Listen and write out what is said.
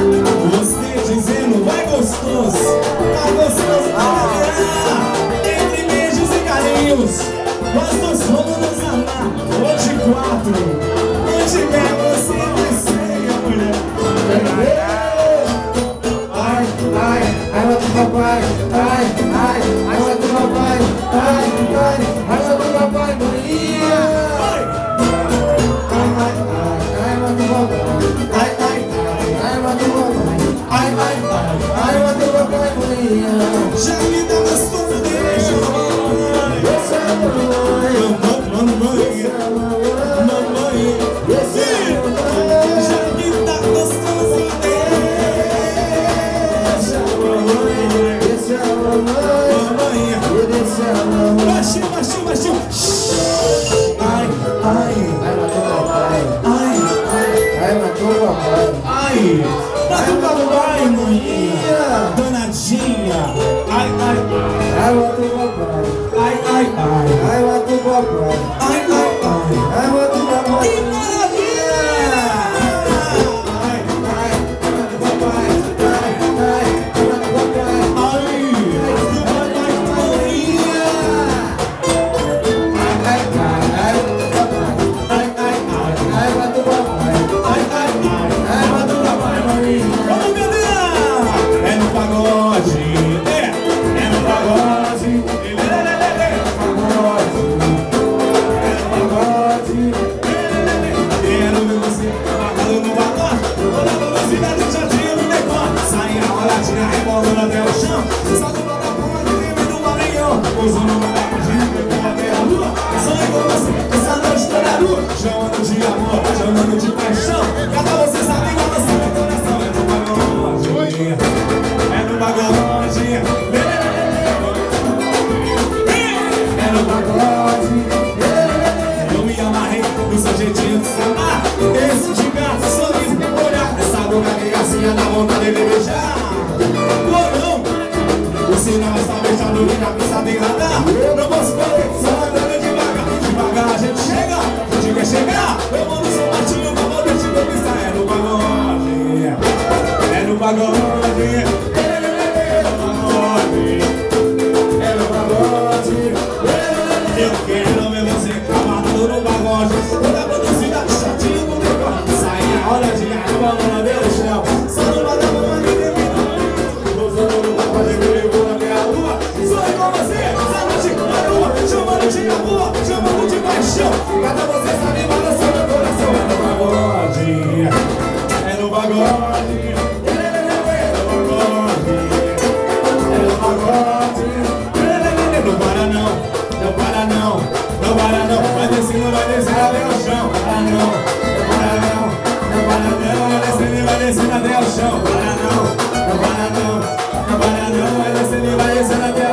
Você dizendo, vai gostoso. Tá gostoso pra entre beijos e carinhos. Nós dois vamos nos amar. Hoje 4. Onde quer você vai ser a mulher. Ai, ai, raiva do papai. Ai, ai, raiva do papai. Ai, ai, raiva do papai, Maria. Ai, ai, ai, raiva do papai. Ai, ai, ai, raiva do papai. Ai, ai, ai, raiva do papai, Maria. Já me dá gostoso, deixa eu mamãe. Essa é a mamãe. Mamãe, mamãe, Essa é a mamãe. já me dá gostoso, deixa a mamãe. Essa é a mamãe. Mamãe, Essa é a mamãe. baixinho, baixinho, baixinho. Ai, ai, Raiva do papai. ai, Raiva do papai. ai. Tá do papai, maninha. Danadinha. Ai, ai, Raiva do papai. ai, ai, ai. Raiva do papai. Ai, ai, ai. Raiva do papai. Que maravilha! Ai, ai, raiva do papai. Ai, ai, raiva do papai. Ai, ai, ai, maninha. Ai, ai, ai, raiva do papai. Ai, ai, ai. Raiva do papai. Ai, ai, ai. Raiva do papai, Maria. Vamos, galera! É no pagode. É no pagode. Quero ver você amarrado no pagode. Toda velocidade, já tinha no decote. Sai a roladinha, rebolando até o chão. Salto pra dar porra de livre do Maranhão. Usando uma pagodinha, pegou até a lua. Sonho com você, essa noite toda lua. Chamando de amor, chamando de paixão. Cada você sabe igual você no coração. É no pagode. É no pagode. É no pagode. Eu me amarrei no seu jeitinho de sambar. Esse de gato, sorriso, olhar. Essa boca de gracinha dá vontade de beijar. Ou não, o sinal está beijando e já precisa de radar. Não posso correr, só andando devagar. Devagar a gente chega, a gente quer chegar. Eu mando seu martinho pra poder te conquistar. É no pagode. É no pagode. É no pagode. É no pagode. Eu quero ver você amarrado no pagode. Toda a velocidade, chatinho no decote. Sai a hora de arrumar na beira do chão. Só não vai dar uma de terminar. Usando no pagode que levou até a lua. Sonho com você, essa noite na rua. Chamando de amor, chamando de paixão. Cada você sabe balançando o coração. É no pagode. É no pagode. É no pagode. É no pagode. Não para não, não para não, não para não. Vai descendo, vai descendo até o chão. Para não, não para não, não para não. Vai descendo até o chão. Para não, não para não, não para não. Vai descendo até o chão.